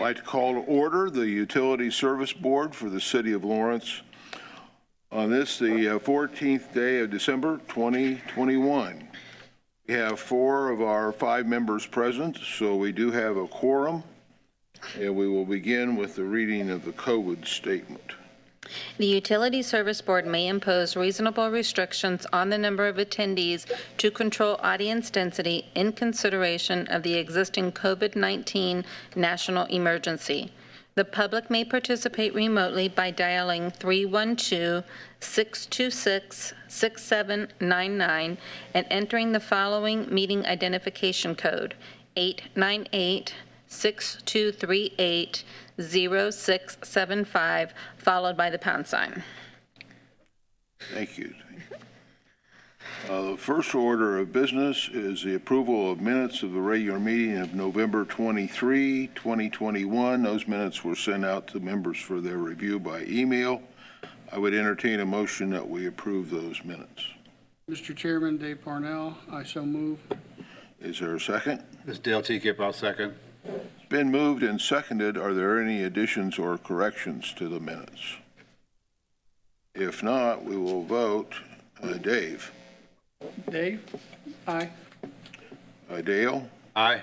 like to call to order the Utility Service Board for the City of Lawrence on this, the 14th day of December 2021. We have 4 of our 5 members present, so we do have a quorum, and we will begin with the reading of the COVID statement. The Utility Service Board may impose reasonable restrictions on the number of attendees to control audience density in consideration of the existing COVID-19 national emergency. The public may participate remotely by dialing 312-626-6799 and entering the following meeting identification code, 898-6238-0675, followed by the pound sign. Thank you. The first order of business is the approval of minutes of the regular meeting of November 23, 2021. Those minutes were sent out to members for their review by email. I would entertain a motion that we approve those minutes. Mr. Chairman, Dave Parnell, I so move. Is there a second? This is Dale Teacup, I'll second. It's been moved and seconded. Are there any additions or corrections to the minutes? If not, we will vote. Dave? Dave? Aye. Dale? Aye.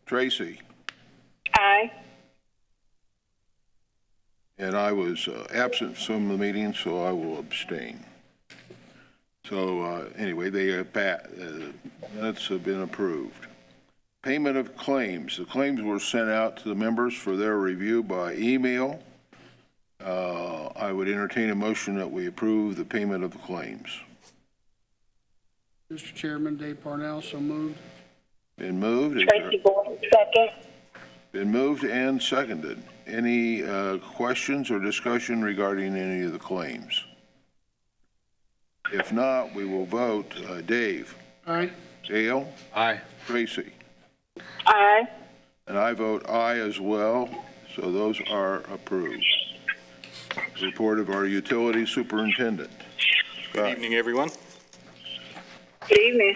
Tracy? Aye. And I was absent from the meeting, so I will abstain. So anyway, minutes have been approved. Payment of claims. The claims were sent out to the members for their review by email. I would entertain a motion that we approve the payment of the claims. Mr. Chairman, Dave Parnell, so moved. Been moved. Tracy Boyd, second. Been moved and seconded. Any questions or discussion regarding any of the claims? If not, we will vote. Dave? Aye. Dale? Aye. Tracy? Aye. And I vote aye as well, so those are approved. Report of our utility superintendent. Good evening, everyone. Good evening.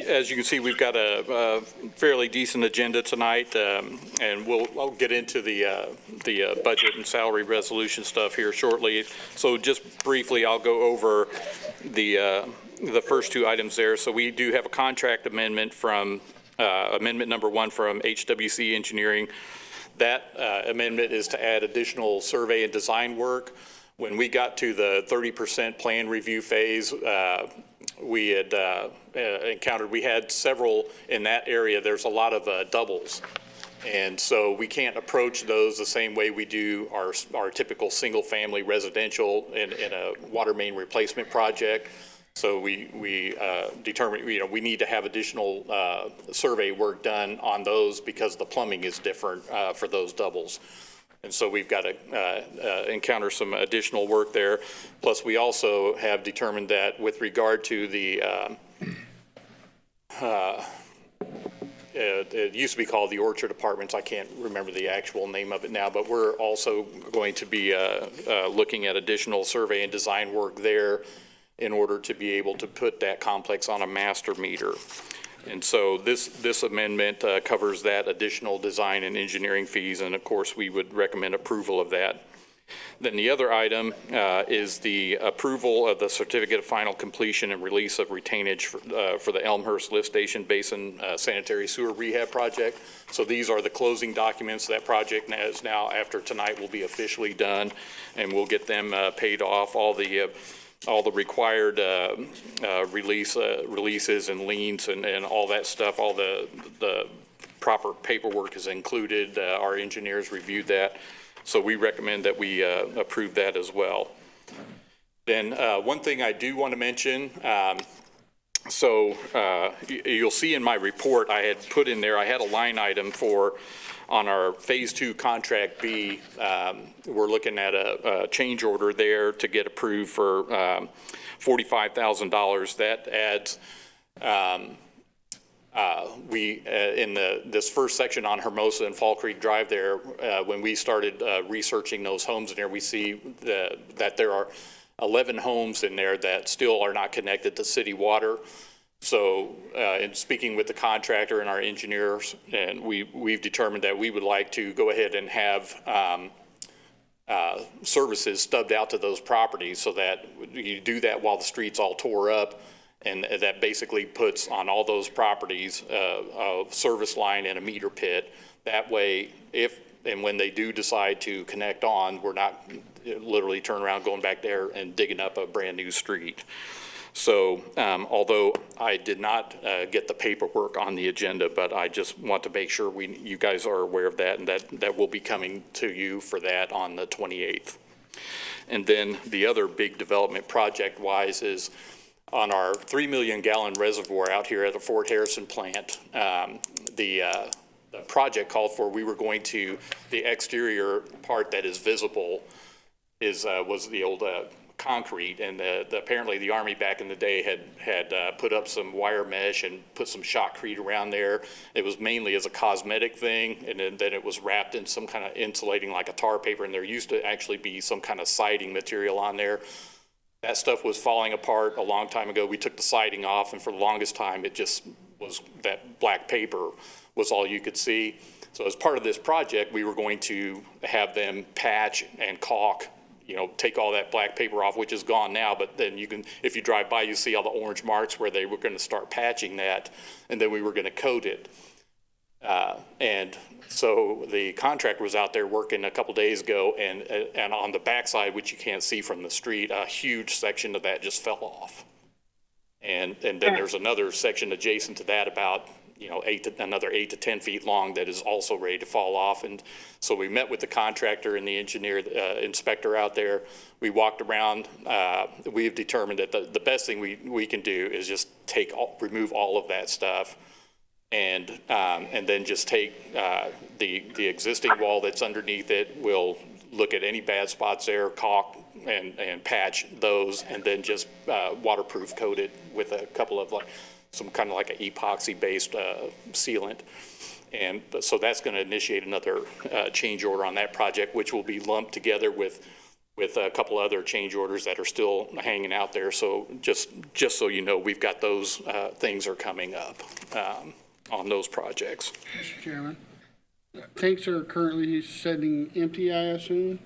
As you can see, we've got a fairly decent agenda tonight, and I'll get into the budget and salary resolution stuff here shortly. So just briefly, I'll go over the first 2 items there. So we do have a contract amendment from amendment number 1 from HWC Engineering. That amendment is to add additional survey and design work. When we got to the 30% plan review phase, we had encountered, we had several in that area. There's a lot of doubles. And so we can't approach those the same way we do our typical single family residential in a water main replacement project. So we determined, we need to have additional survey work done on those because the plumbing is different for those doubles. And so we've got to encounter some additional work there. Plus, we also have determined that with regard to the, it used to be called the Orchard Apartments. I can't remember the actual name of it now, but we're also going to be looking at additional survey and design work there in order to be able to put that complex on a master meter. And so this amendment covers that additional design and engineering fees, and of course we would recommend approval of that. Then the other item is the approval of the certificate of final completion and release of retainage for the Elmhurst Lift Station Basin Sanitary Sewer Rehab Project. So these are the closing documents. That project is now, after tonight, will be officially done, and we'll get them paid off. All the required releases and liens and all that stuff, all the proper paperwork is included. Our engineers reviewed that. So we recommend that we approve that as well. Then one thing I do want to mention, you'll see in my report, I had put in there, I had a line item on our phase 2 contract B. We're looking at a change order there to get approved for $45,000. That adds, in this first section on Hermosa and Fall Creek Drive there, when we started researching those homes in there, we see that there are 11 homes in there that still are not connected to city water. So in speaking with the contractor and our engineers, and we've determined that we would like to go ahead and have services stubbed out to those properties so that you do that while the street's all tore up. And that basically puts on all those properties a service line and a meter pit. That way, if and when they do decide to connect on, we're not literally turning around going back there and digging up a brand new street. So although I did not get the paperwork on the agenda, but I just want to make sure you guys are aware of that, and that will be coming to you for that on the 28th. And then the other big development project-wise is on our 3 million gallon reservoir out here at the Fort Harrison plant. The project called for, we were going to, the exterior part that is visible was the old concrete, and apparently the Army back in the day had put up some wire mesh and put some shotcrete around there. It was mainly as a cosmetic thing, and then it was wrapped in some kind of insulating like a tar paper, and there used to actually be some kind of siding material on there. That stuff was falling apart a long time ago. We took the siding off, and for the longest time, it just was that black paper was all you could see. So as part of this project, we were going to have them patch and caulk, take all that black paper off, which is gone now, but then you can, if you drive by, you see all the orange marks where they were going to start patching that, and then we were going to coat it. And so the contractor was out there working a couple days ago, and on the backside, which you can't see from the street, a huge section of that just fell off. And then there's another section adjacent to that about, another 8 to 10 feet long that is also ready to fall off. And so we met with the contractor and the engineer, inspector out there. We walked around. We've determined that the best thing we can do is just remove all of that stuff. And then just take the existing wall that's underneath it. We'll look at any bad spots there, caulk and patch those, and then just waterproof coat it with a couple of some kind of like an epoxy-based sealant. And so that's going to initiate another change order on that project, which will be lumped together with a couple other change orders that are still hanging out there. So just so you know, we've got those things are coming up. On those projects. Mr. Chairman, tanks are currently sitting empty, I assume?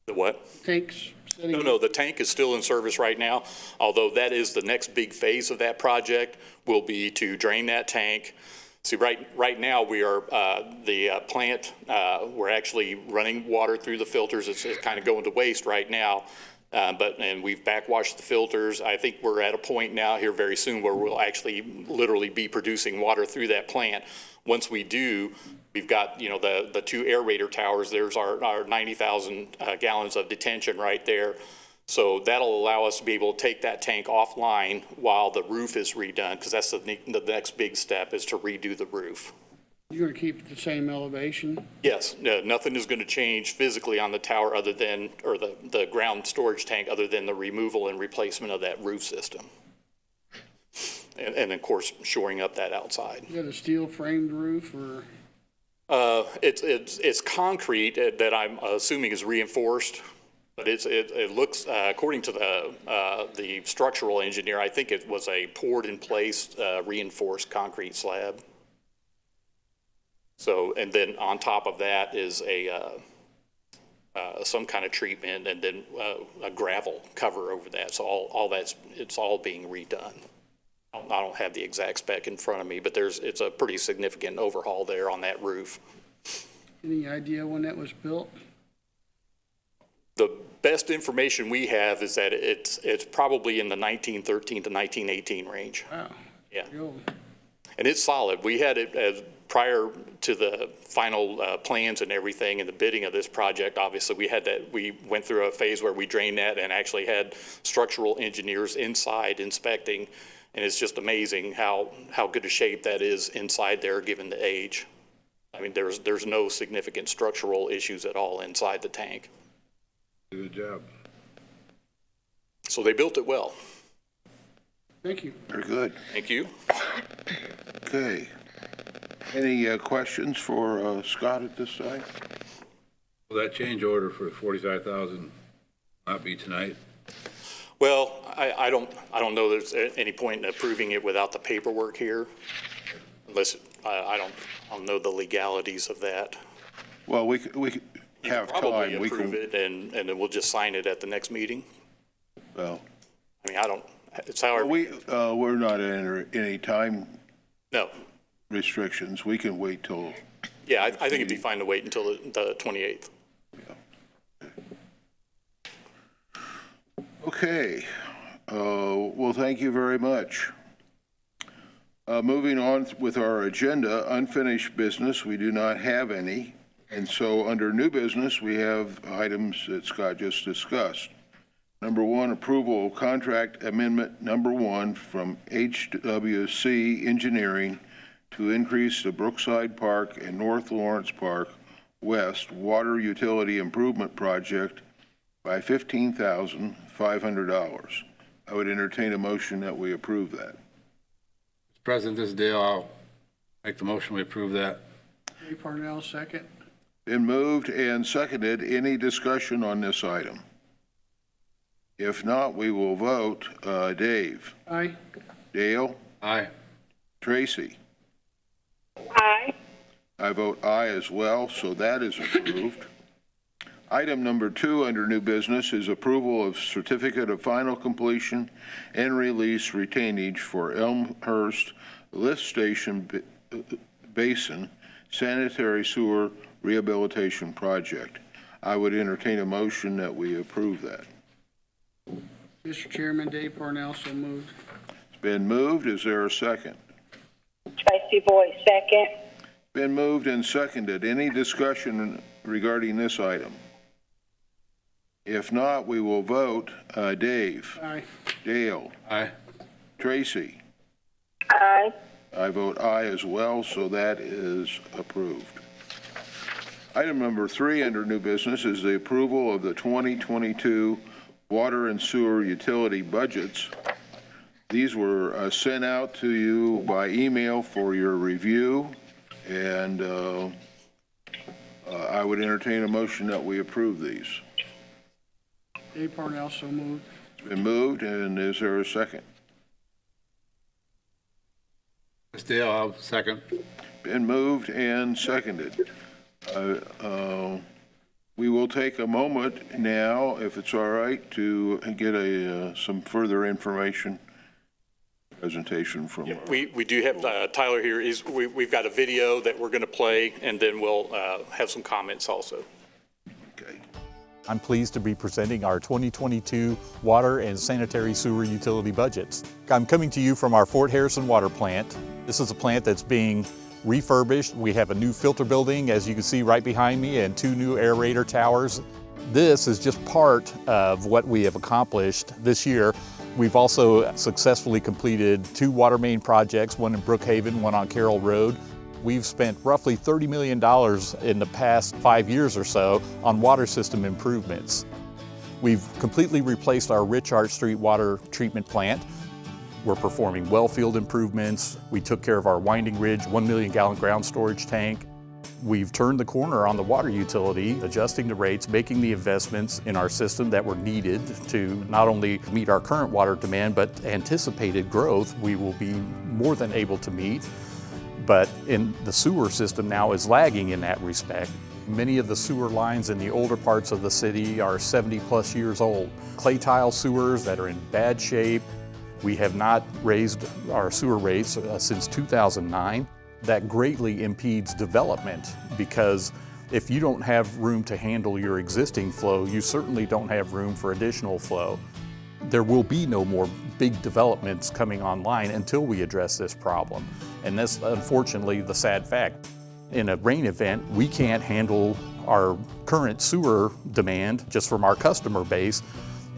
The what? Tanks sitting? No, the tank is still in service right now, although that is the next big phase of that project will be to drain that tank. See, right now we are, the plant, we're actually running water through the filters. It's kind of going to waste right now. And we've backwashed the filters. I think we're at a point now here very soon where we'll actually literally be producing water through that plant. Once we do, we've got, the 2 aerator towers. There's our 90,000 gallons of detention right there. So that'll allow us to be able to take that tank offline while the roof is redone, because that's the next big step is to redo the roof. You're going to keep it the same elevation? Yes, nothing is going to change physically on the tower other than, or the ground storage tank, other than the removal and replacement of that roof system. And of course, shoring up that outside. Is that a steel framed roof or? It's concrete that I'm assuming is reinforced, but it looks, according to the structural engineer, I think it was a poured in place reinforced concrete slab. So, and then on top of that is some kind of treatment, and then a gravel cover over that. So it's all being redone. I don't have the exact spec in front of me, but it's a pretty significant overhaul there on that roof. Any idea when that was built? The best information we have is that it's probably in the 1913 to 1918 range. Wow. Yeah. Pretty old. And it's solid. We had it as prior to the final plans and everything and the bidding of this project. Obviously, we went through a phase where we drained that and actually had structural engineers inside inspecting. And it's just amazing how good a shape that is inside there, given the age. I mean, there's no significant structural issues at all inside the tank. Good job. So they built it well. Thank you. Very good. Thank you. Okay. Any questions for Scott at this time? Will that change order for 45,000 not be tonight? Well, I don't know there's any point in approving it without the paperwork here, unless, I don't know the legalities of that. Well, we have Probably time. We approve can, it, and then we'll just sign it at the next meeting. well, I mean, it's however, we're not under any time no. restrictions. We can wait till, Yeah, I think it'd be fine to wait until the 28th. okay. Well, thank you very much. Moving on with our agenda, unfinished business, we do not have any. And so under new business, we have items that Scott just discussed. Number one, approval of contract amendment number 1 from HWC Engineering to increase the Brookside Park and North Lawrence Park West Water Utility Improvement Project by $15,500. I would entertain a motion that we approve that. Mr. President, this is Dale. I'll make the motion. We approve that. Dave Parnell, second. Been moved and seconded. Any discussion on this item? If not, we will vote. Dave? Aye. Dale? Aye. Tracy? Aye. I vote aye as well, so that is approved. Item number 2 under new business is approval of certificate of final completion and release retainage for Elmhurst Lift Station Basin Sanitary Sewer Rehabilitation Project. I would entertain a motion that we approve that. Mr. Chairman, Dave Parnell, so moved. It's been moved. Is there a second? Tracy Boyd, second. Been moved and seconded. Any discussion regarding this item? If not, we will vote. Dave? Aye. Dale? Aye. Tracy? Aye. I vote aye as well, so that is approved. Item number 3 under new business is the approval of the 2022 water and sewer utility budgets. These were sent out to you by email for your review, and I would entertain a motion that we approve these. Dave Parnell, so moved. It's been moved, and is there a second? This is Dale. I'll second. Been moved and seconded. We will take a moment now, if it's all right, to get some further information presentation from. We do have Tyler here. We've got a video that we're going to play, and then we'll have some comments also. Okay. I'm pleased to be presenting our 2022 water and sanitary sewer utility budgets. I'm coming to you from our Fort Harrison water plant. This is a plant that's being refurbished. We have a new filter building, as you can see right behind me, and 2 new aerator towers. This is just part of what we have accomplished this year. We've also successfully completed 2 water main projects, one in Brookhaven, one on Carroll Road. We've spent roughly $30 million in the past 5 years or so on water system improvements. We've completely replaced our Richard Street water treatment plant. We're performing well field improvements. We took care of our Winding Ridge 1 million gallon ground storage tank. We've turned the corner on the water utility, adjusting the rates, making the investments in our system that were needed to not only meet our current water demand, but anticipated growth we will be more than able to meet. But in the sewer system now is lagging in that respect. Many of the sewer lines in the older parts of the city are 70+ years old. Clay tile sewers that are in bad shape. We have not raised our sewer rates since 2009. That greatly impedes development, because if you don't have room to handle your existing flow, you certainly don't have room for additional flow. There will be no more big developments coming online until we address this problem. And that's unfortunately the sad fact. In a rain event, we can't handle our current sewer demand just from our customer base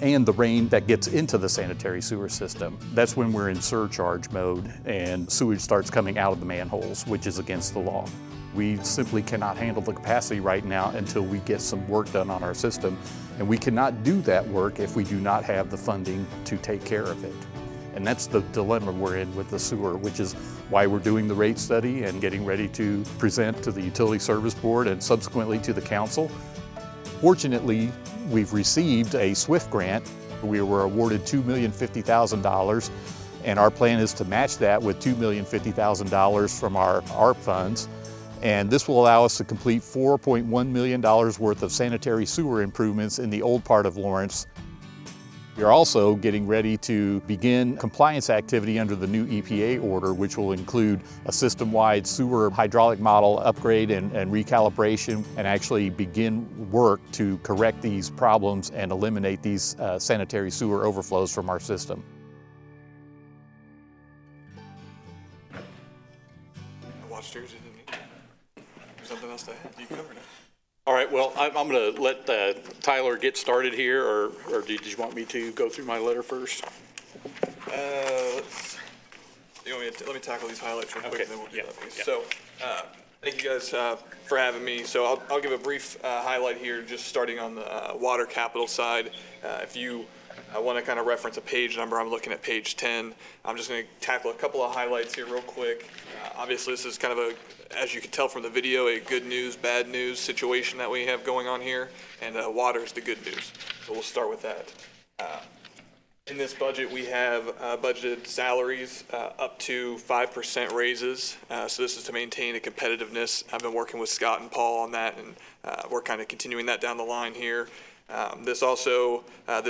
and the rain that gets into the sanitary sewer system. That's when we're in surcharge mode and sewage starts coming out of the manholes, which is against the law. We simply cannot handle the capacity right now until we get some work done on our system, and we cannot do that work if we do not have the funding to take care of it. And that's the dilemma we're in with the sewer, which is why we're doing the rate study and getting ready to present to the Utility Service Board and subsequently to the Council. Fortunately, we've received a SWIFT grant We were awarded $2,050,000, and our plan is to match that with $2,050,000 from our ARP funds. And this will allow us to complete $4.1 million worth of sanitary sewer improvements in the old part of Lawrence. We are also getting ready to begin compliance activity under the new EPA order, which will include a system-wide sewer hydraulic model upgrade and recalibration, and actually begin work to correct these problems and eliminate these sanitary sewer overflows from our system. I watched yours, didn't you? There's something else to add. You covered it. All right, well, I'm going to let Tyler get started here, or did you want me to go through my letter first? Let me tackle these highlights real quick, Okay, and then we'll do yeah, that piece. yeah. So, thank you guys for having me. So I'll give a brief highlight here, just starting on the water capital side. If you want to kind of reference a page number, I'm looking at page 10. I'm just going to tackle a couple of highlights here real quick. Obviously, this is kind of as you can tell from the video, a good news, bad news situation that we have going on here, and water is the good news. So we'll start with that. In this budget, we have budgeted salaries up to 5% raises. So this is to maintain a competitiveness. I've been working with Scott and Paul on that, and we're kind of continuing that down the line here. This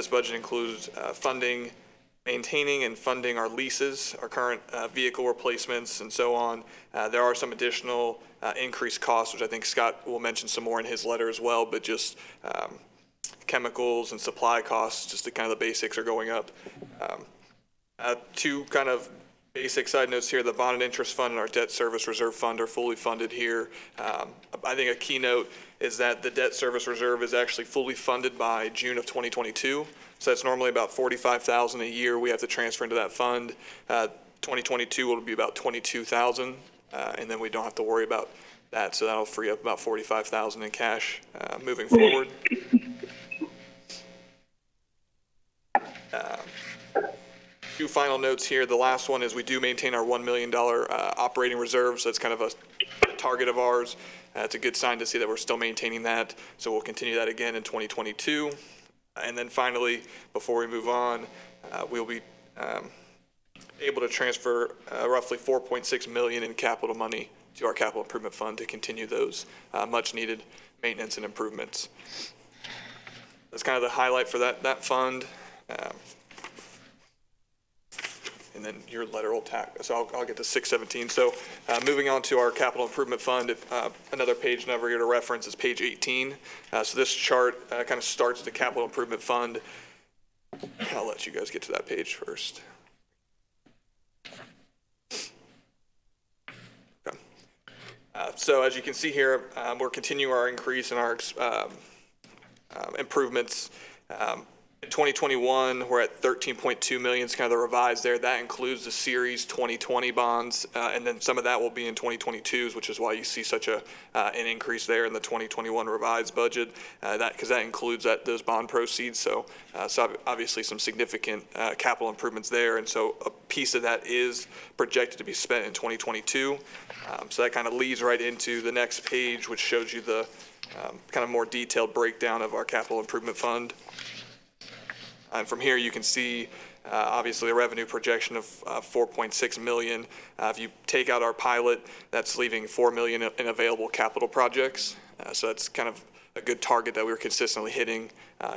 budget includes maintaining and funding our leases, our current vehicle replacements, and so on. There are some additional increased costs, which I think Scott will mention some more in his letter as well, but just chemicals and supply costs, just the kind of the basics are going up. Two kind of basic side notes here: the bond and interest fund and our debt service reserve fund are fully funded here. I think a key note is that the debt service reserve is actually fully funded by June of 2022. So that's normally about $45,000 a year we have to transfer into that fund. 2022 will be about $22,000, and then we don't have to worry about that. So that'll free up about $45,000 in cash moving forward. Two final notes here. The last one is we do maintain our $1 million operating reserve, so that's kind of a target of ours. It's a good sign to see that we're still maintaining that, so we'll continue that again in 2022. And then finally, before we move on, we'll be able to transfer roughly $4.6 million in capital money to our capital improvement fund to continue those much-needed maintenance and improvements. That's kind of the highlight for that fund. And then your letter will so I'll get to 617. So moving on to our capital improvement fund, another page number here to reference is page 18. So this chart kind of starts the capital improvement fund. I'll let you guys get to that page first. Okay. So as you can see here, we're continuing our increase in our improvements. In 2021, we're at 13.2 million. It's kind of the revised there. That includes the Series 2020 bonds, and then some of that will be in 2022s, which is why you see such an increase there in the 2021 revised budget. Because that includes those bond proceeds. So obviously some significant capital improvements there, and so a piece of that is projected to be spent in 2022. So that kind of leads right into the next page, which shows you the kind of more detailed breakdown of our capital improvement fund. And from here, you can see, obviously, a revenue projection of 4.6 million. If you take out our pilot, that's leaving 4 million in available capital projects. So that's kind of a good target that we were consistently hitting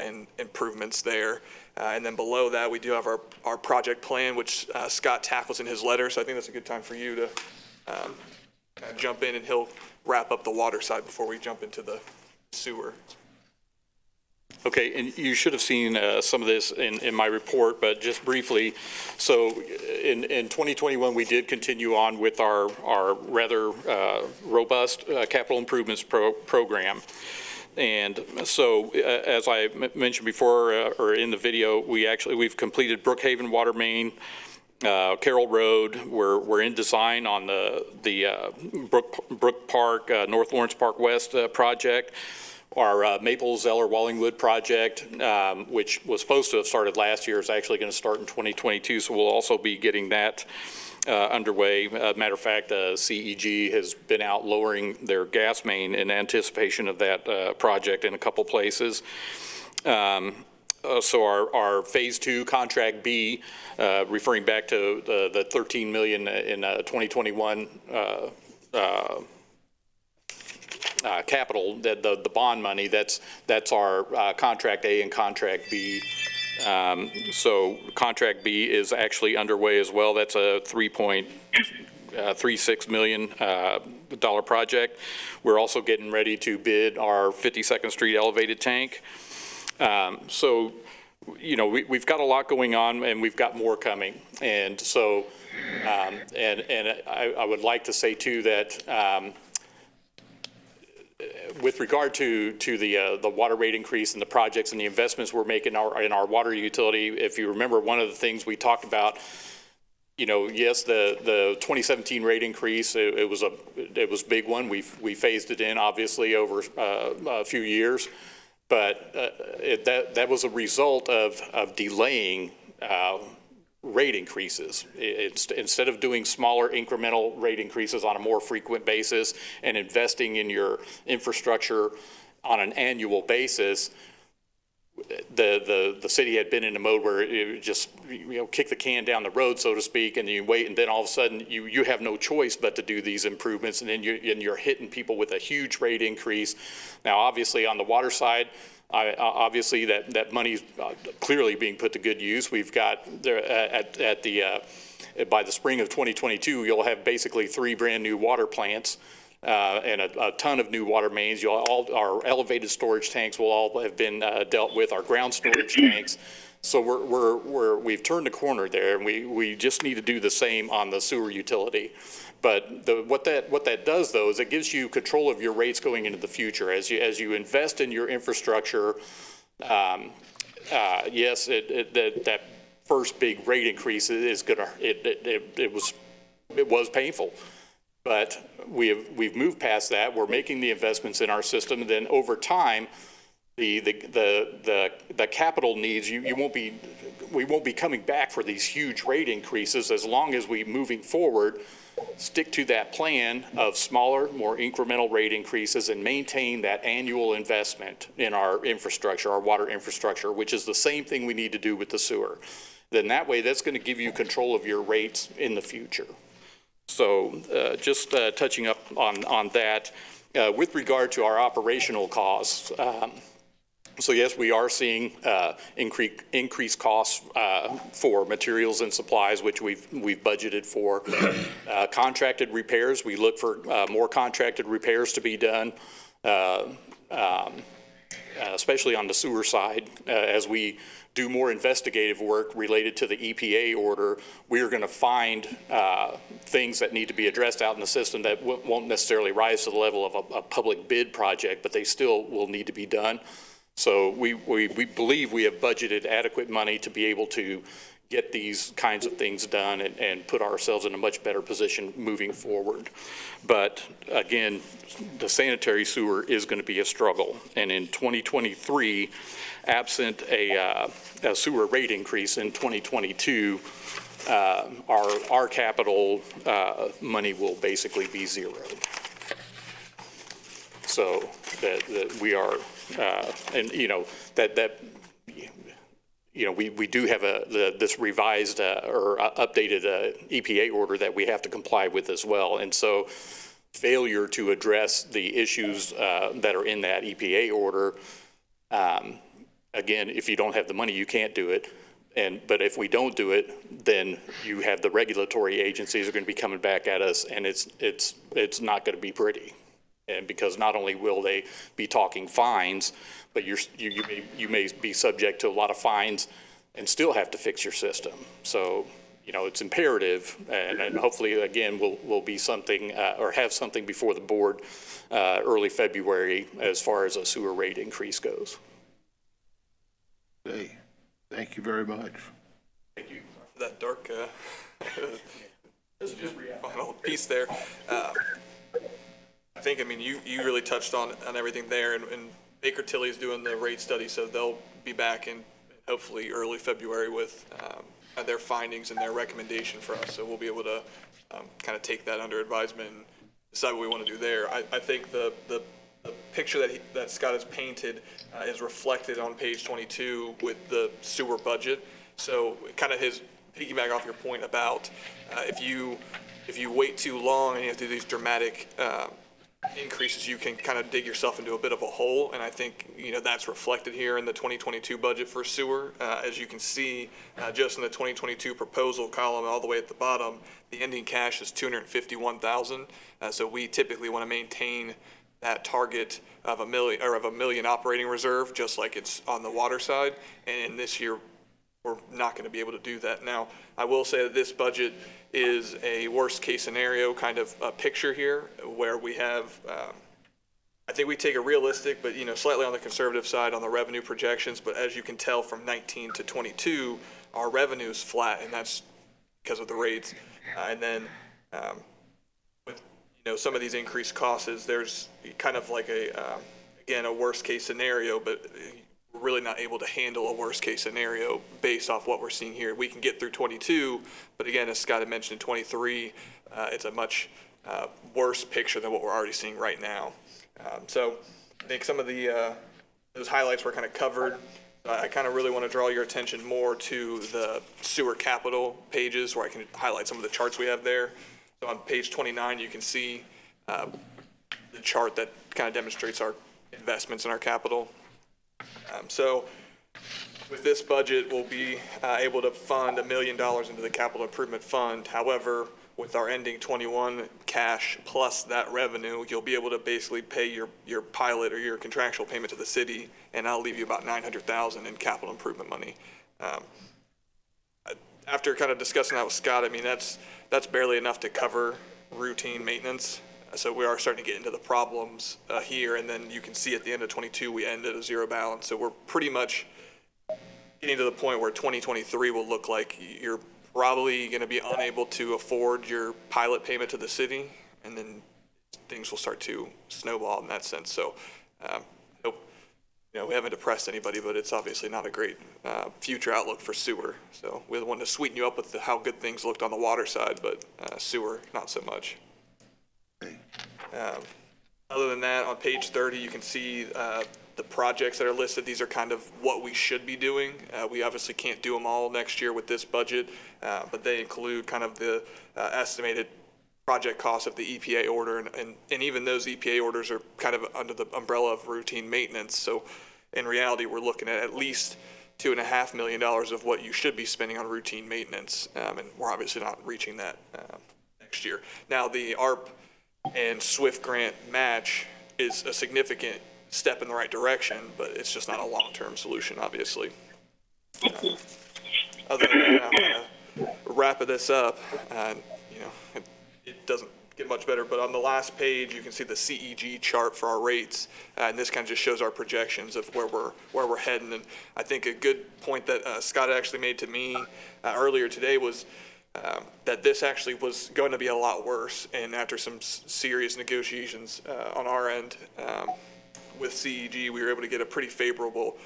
in improvements there. And then below that, we do have our project plan, which Scott tackles in his letter. So I think that's a good time for you to kind of jump in, and he'll wrap up the water side before we jump into the sewer. Okay, and you should have seen some of this in my report, but just briefly. So in 2021, we did continue on with our rather robust capital improvements program. And so as I mentioned before, or in the video, we've completed Brookhaven Water Main, Carroll Road. We're in design on the Brook Park, North Lawrence Park West project. Our Maple Zeller Wallingwood project, which was supposed to have started last year, is actually going to start in 2022. So we'll also be getting that underway. Matter of fact, CEG has been out lowering their gas main in anticipation of that project in a couple places. So our Phase 2, Contract B, referring back to the $13 million in 2021 capital, the bond money, that's our Contract A and Contract B. So Contract B is actually underway as well. That's a $3.36 million dollar project. We're also getting ready to bid our 52nd Street elevated tank. So, you know, we've got a lot going on, and we've got more coming. And so, I would like to say too that with regard to the water rate increase and the projects and the investments we're making in our water utility, if you remember, one of the things we talked about, you know, yes, the 2017 rate increase, it was a big one. We phased it in obviously over a few years, but that was a result of delaying rate increases. Instead of doing smaller incremental rate increases on a more frequent basis and investing in your infrastructure on an annual basis, the city had been in a mode where it just, you know, kick the can down the road, so to speak, and you wait, and then all of a sudden you have no choice but to do these improvements, and then you're hitting people with a huge rate increase. Now, obviously, on the water side, obviously that money's clearly being put to good use. We've got there by the spring of 2022, you'll have basically 3 brand new water plants. And a ton of new water mains. Our elevated storage tanks will all have been dealt with, our ground storage tanks. So we've turned the corner there, and we just need to do the same on the sewer utility. But what that does, though, is it gives you control of your rates going into the future. As you invest in your infrastructure, yes, that first big rate increase is gonna, it was painful. But we've moved past that. We're making the investments in our system, and then over time, the capital needs, we won't be coming back for these huge rate increases as long as we, moving forward, stick to that plan of smaller, more incremental rate increases and maintain that annual investment in our infrastructure, our water infrastructure, which is the same thing we need to do with the sewer. Then that way, that's going to give you control of your rates in the future. So just touching up on that, with regard to our operational costs, so yes, we are seeing increased costs for materials and supplies, which we've budgeted for. Contracted repairs, we look for more contracted repairs to be done, especially on the sewer side. As we do more investigative work related to the EPA order, we're going to find things that need to be addressed out in the system that won't necessarily rise to the level of a public bid project, but they still will need to be done. So we believe we have budgeted adequate money to be able to get these kinds of things done and put ourselves in a much better position moving forward. But again, the sanitary sewer is going to be a struggle. And in 2023, absent a sewer rate increase in 2022, our capital money will basically be zero. So that we are, and you know, we do have this revised or updated EPA order that we have to comply with as well. And so failure to address the issues that are in that EPA order, again, if you don't have the money, you can't do it. But if we don't do it, then you have the regulatory agencies are going to be coming back at us, and it's not going to be pretty. And because not only will they be talking fines, but you may be subject to a lot of fines and still have to fix your system. So, you know, it's imperative, and hopefully, again, we'll be something or have something before the board early February as far as a sewer rate increase goes. Okay, thank you very much. Thank you for that dark final piece there. I think, I mean, you really touched on everything there, and Baker Tilly's doing the rate study, so they'll be back in hopefully early February with their findings and their recommendation for us. So we'll be able to kind of take that under advisement and decide what we want to do there. I think the picture that Scott has painted is reflected on page 22 with the sewer budget. So kind of his piggyback off your point about if you wait too long and you have to do these dramatic increases, you can kind of dig yourself into a bit of a hole. And I think, that's reflected here in the 2022 budget for sewer. As you can see, just in the 2022 proposal column all the way at the bottom, the ending cash is $251,000. So we typically want to maintain that target of a million operating reserve, just like it's on the water side. And this year, we're not going to be able to do that. Now, I will say that this budget is a worst case scenario kind of a picture here where we have, I think we take a realistic, but slightly on the conservative side on the revenue projections. But as you can tell from 19 to 22, our revenue is flat, and that's because of the rates. And then with some of these increased costs, there's kind of like again, a worst case scenario, but we're really not able to handle a worst case scenario based off what we're seeing here. We can get through 22, but again, as Scott had mentioned, in 23, it's a much worse picture than what we're already seeing right now. So I think some of those highlights were kind of covered. I kind of really want to draw your attention more to the sewer capital pages where I can highlight some of the charts we have there. So on page 29, you can see the chart that kind of demonstrates our investments in our capital. So with this budget, we'll be able to fund $1 million into the capital improvement fund. However, with our ending 21 cash plus that revenue, you'll be able to basically pay your pilot or your contractual payment to the city, and I'll leave you about $900,000 in capital improvement money. After kind of discussing that with Scott, I mean, that's barely enough to cover routine maintenance. So we are starting to get into the problems here, and then you can see at the end of 22, we end at a zero balance. So we're pretty much getting to the point where 2023 will look like you're probably going to be unable to afford your pilot payment to the city, and then things will start to snowball in that sense. So I hope, we haven't depressed anybody, but it's obviously not a great future outlook for sewer. So we wanted to sweeten you up with how good things looked on the water side, but sewer, not so much. Other than that, on page 30, you can see the projects that are listed. These are kind of what we should be doing. We obviously can't do them all next year with this budget, but they include kind of the estimated project costs of the EPA order, and even those EPA orders are kind of under the umbrella of routine maintenance. So in reality, we're looking at least $2.5 million of what you should be spending on routine maintenance, and we're obviously not reaching that next year. Now, the ARP and SWIFT grant match is a significant step in the right direction, but it's just not a long-term solution, obviously. Other than that, I'm going to wrap this up. It doesn't get much better, but on the last page, you can see the CEG chart for our rates, and this kind of just shows our projections of where we're heading. And I think a good point that Scott actually made to me earlier today was that this actually was going to be a lot worse. And after some serious negotiations on our end with CEG, we were able to get a pretty favorable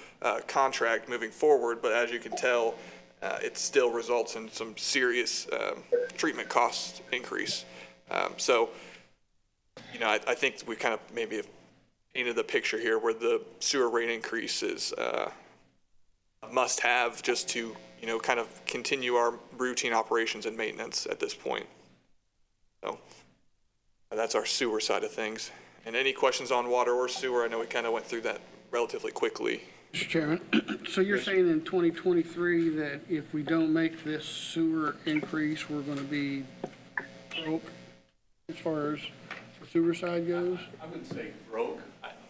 contract moving forward. But as you can tell, it still results in some serious treatment cost increase. So, I think we kind of maybe have painted the picture here where the sewer rate increase is a must-have just to kind of continue our routine operations and maintenance at this point. So that's our sewer side of things. And any questions on water or sewer? I know we kind of went through that relatively quickly. Mr. Chairman, so you're saying in 2023 that if we don't make this sewer increase, we're going to be broke as far as the sewer side goes? I wouldn't say broke.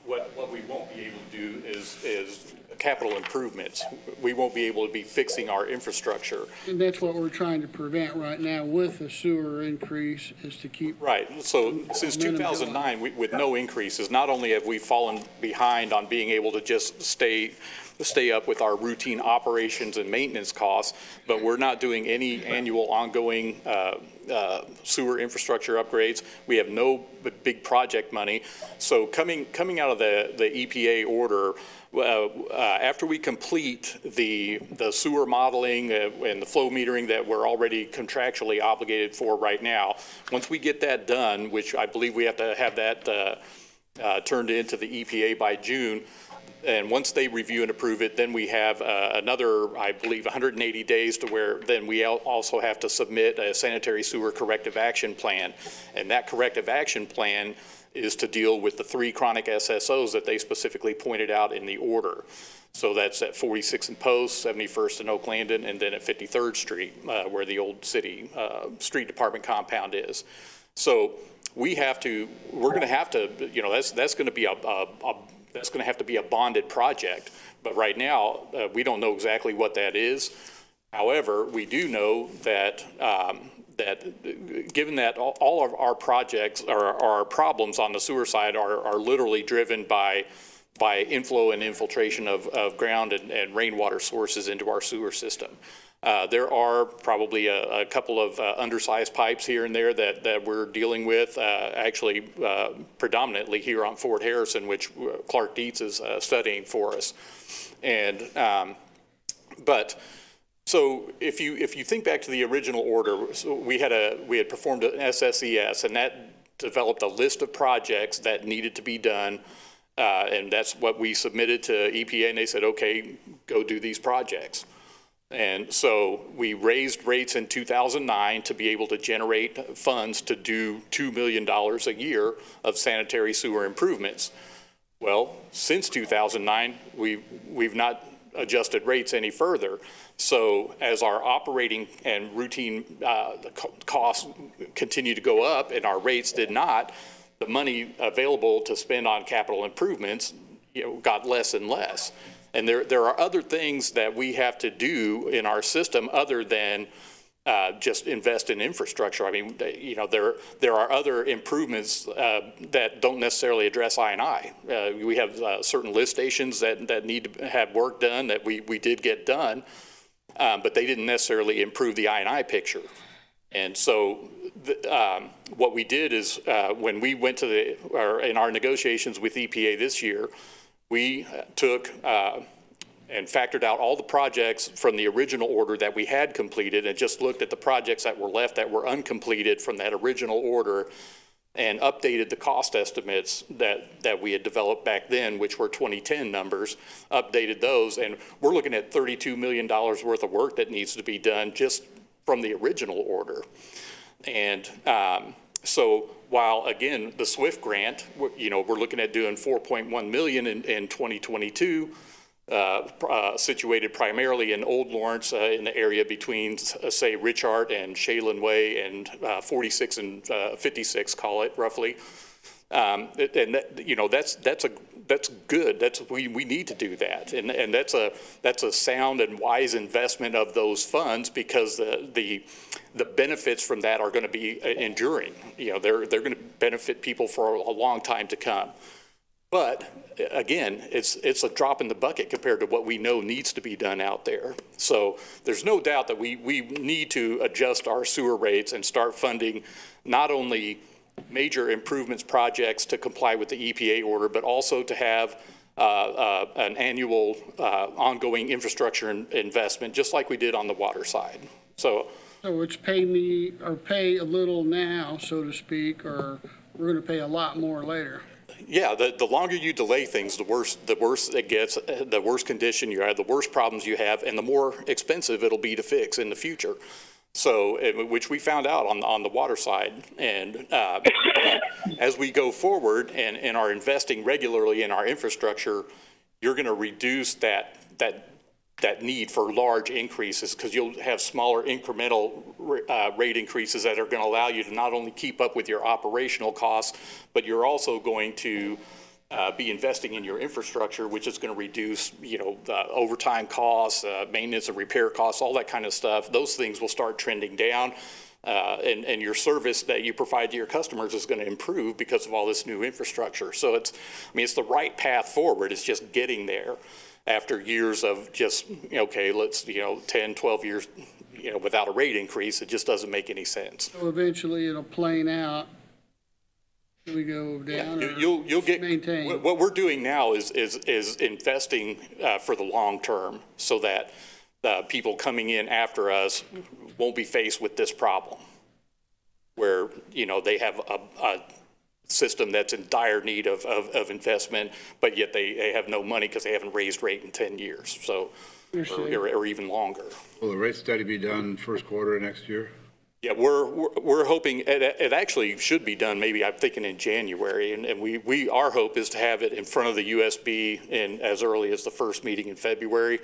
What we won't be able to do is capital improvements. We won't be able to be fixing our infrastructure. And that's what we're trying to prevent right now with the sewer increase, is to keep. Right. So since 2009, with no increases, not only have we fallen behind on being able to just stay up with our routine operations and maintenance costs, but we're not doing any annual ongoing sewer infrastructure upgrades. We have no big project money. So coming out of the EPA order, after we complete the sewer modeling and the flow metering that we're already contractually obligated for right now, once we get that done, which I believe we have to have that turned into the EPA by June. And once they review and approve it, then we have another, I believe, 180 days to where then we also have to submit a sanitary sewer corrective action plan. And that corrective action plan is to deal with the 3 chronic SSOs that they specifically pointed out in the order. So that's at 46th and Post, 71st and Oak Landon, and then at 53rd Street, where the old city street department compound is. So we're going to have to, that's going to be that's going to have to be a bonded project. But right now, we don't know exactly what that is. However, we do know that given that all of our projects or our problems on the sewer side are literally driven by inflow and infiltration of ground and rainwater sources into our sewer system. There are probably a couple of undersized pipes here and there that we're dealing with, actually predominantly here on Fort Harrison, which Clark Dietz is studying for us. And so if you think back to the original order, so we had performed an SSES, and that developed a list of projects that needed to be done. And that's what we submitted to EPA, and they said, okay, go do these projects. And so we raised rates in 2009 to be able to generate funds to do $2 million a year of sanitary sewer improvements. Well, since 2009, we've not adjusted rates any further. So as our operating and routine costs continue to go up and our rates did not, the money available to spend on capital improvements, got less and less. And there are other things that we have to do in our system other than just invest in infrastructure. I mean, there are other improvements that don't necessarily address I&I. We have certain lift stations that need to have work done that we did get done, but they didn't necessarily improve the I&I picture. And so what we did is when we went in our negotiations with EPA this year, we took and factored out all the projects from the original order that we had completed and just looked at the projects that were left that were uncompleted from that original order and updated the cost estimates that we had developed back then, which were 2010 numbers, updated those. And we're looking at $32 million worth of work that needs to be done just from the original order. And so while, again, the SWIFT grant, we're looking at doing $4.1 million in 2022, situated primarily in Old Lawrence, in the area between, say, Richard and Shaylin Way and 46 and 56, call it roughly. And that's good. We need to do that, and that's a sound and wise investment of those funds because the benefits from that are going to be enduring. They're going to benefit people for a long time to come. But again, it's a drop in the bucket compared to what we know needs to be done out there. So there's no doubt that we need to adjust our sewer rates and start funding not only major improvements projects to comply with the EPA order, but also to have an annual ongoing infrastructure investment, just like we did on the water side. So it's pay me or pay a little now, so to speak, or we're going to pay a lot more later. Yeah, the longer you delay things, the worse it gets, the worse condition you have, the worse problems you have, and the more expensive it'll be to fix in the future. So, which we found out on the water side. And as we go forward and are investing regularly in our infrastructure, you're going to reduce that need for large increases because you'll have smaller incremental rate increases that are going to allow you to not only keep up with your operational costs, but you're also going to be investing in your infrastructure, which is going to reduce, the overtime costs, maintenance and repair costs, all that kind of stuff. Those things will start trending down, and your service that you provide to your customers is going to improve because of all this new infrastructure. So it's the right path forward. It's just getting there after years of just, let's, 10, 12 years, without a rate increase. It just doesn't make any sense. So eventually it'll plane out. We go down. Yeah, you'll get maintain. What we're doing now is investing for the long term, so that people coming in after us won't be faced with this problem, where they have a system that's in dire need of investment, but yet they have no money because they haven't raised rate in 10 years, so, or even longer. Will the rate study be done first quarter of next year? Yeah, we're hoping, it actually should be done, maybe I'm thinking in January, and our hope is to have it in front of the USB in as early as the first meeting in February.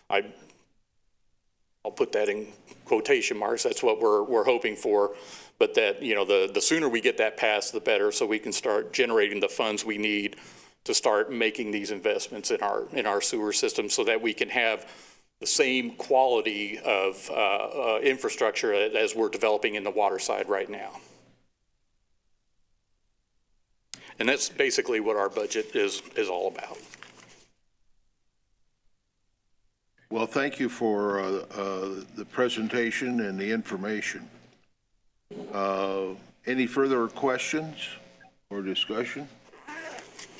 I'll put that in quotation marks, that's what we're hoping for, but that, you know, the sooner we get that passed, the better, so we can start generating the funds we need to start making these investments in our sewer system so that we can have the same quality of infrastructure as we're developing in the water side right now. And that's basically what our budget is all about. Well, thank you for the presentation and the information. Any further questions or discussion?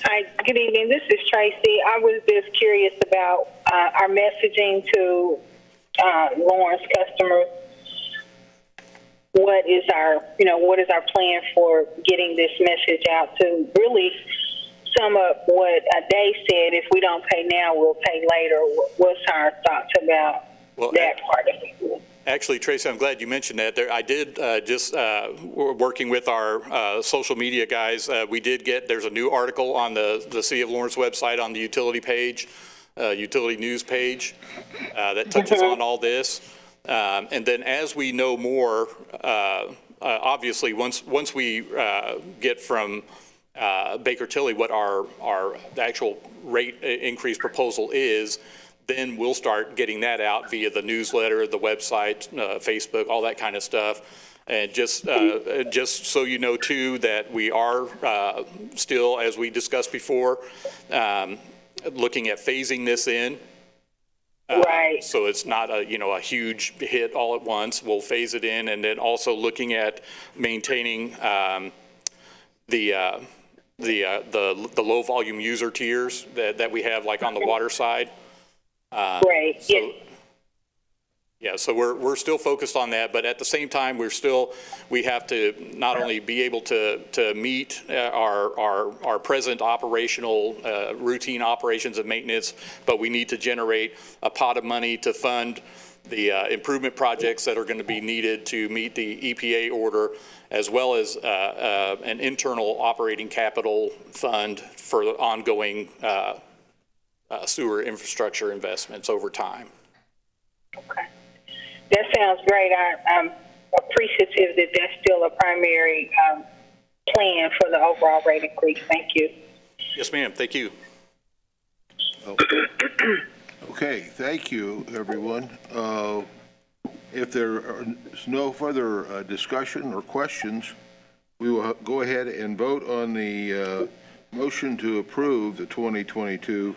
Hi, good evening. This is Tracy. I was just curious about our messaging to Lawrence customers. What is our plan for getting this message out to really sum up what Dave said? If we don't pay now, we'll pay later. What's our thoughts about that part of it? Actually, Tracy, I'm glad you mentioned that. I did working with our social media guys, there's a new article on the City of Lawrence website on the utility page, utility news page that touches on all this. And then as we know more, obviously, once we get from Baker Tilly what our actual rate increase proposal is, then we'll start getting that out via the newsletter, the website, Facebook, all that kind of stuff. And just so you know, too, that we are still, as we discussed before, looking at phasing this in. Right. So it's not a huge hit all at once. We'll phase it in, and then also looking at maintaining the low volume user tiers that we have, like on the water side. Right. So, yeah, so we're still focused on that, but at the same time, we have to not only be able to meet our present operational routine operations and maintenance, but we need to generate a pot of money to fund the improvement projects that are going to be needed to meet the EPA order, as well as an internal operating capital fund for ongoing sewer infrastructure investments over time. Okay. That sounds great. I'm appreciative that that's still a primary plan for the overall rate increase. Thank you. Yes, ma'am. Thank you. Okay, thank you, everyone. If there is no further discussion or questions, we will go ahead and vote on the motion to approve the 2022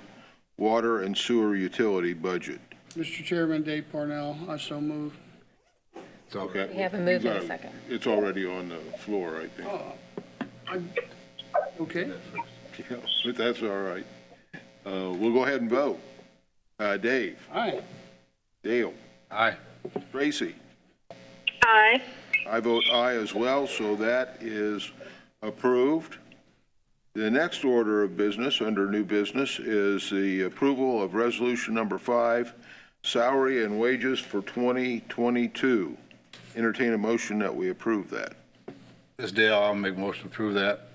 water and sewer utility budget. Mr. Chairman, Dave Parnell, I so move. Okay. We have a move in a second. It's already on the floor, I think. Okay. Yeah, but that's all right. We'll go ahead and vote. Dave? Aye. Dale? Aye. Tracy? Aye. I vote aye as well, so that is approved. The next order of business under new business is the approval of resolution number 5, salary and wages for 2022. Entertain a motion that we approve that. This Dale, I'll make a motion to approve that.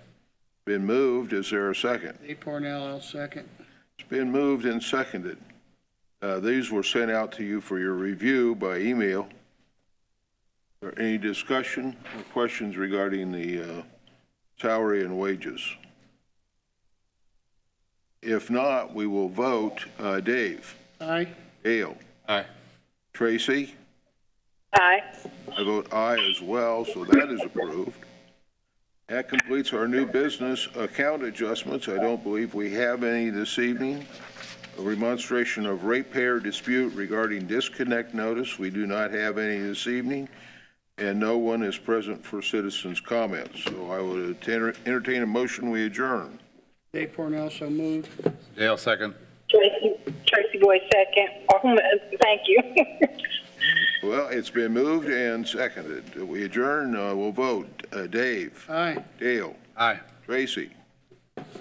Been moved. Is there a second? Dave Parnell, I'll second. It's been moved and seconded. These were sent out to you for your review by email. Is there any discussion or questions regarding the salary and wages? If not, we will vote. Dave? Aye. Dale? Aye. Tracy? Aye. I vote aye as well, so that is approved. That completes our new business account adjustments. I don't believe we have any this evening. A remonstration of ratepayer dispute regarding disconnect notice. We do not have any this evening, and no one is present for citizens' comments. So I would entertain a motion, we adjourn. Dave Parnell, so moved. Dale, second. Tracy Boyd, second. Thank you. Well, it's been moved and seconded. We adjourn. We'll vote. Dave? Aye. Dale? Aye. Tracy?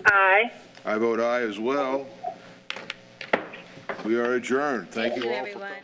Aye. I vote aye as well. We are adjourned. Thank you all for everyone. coming.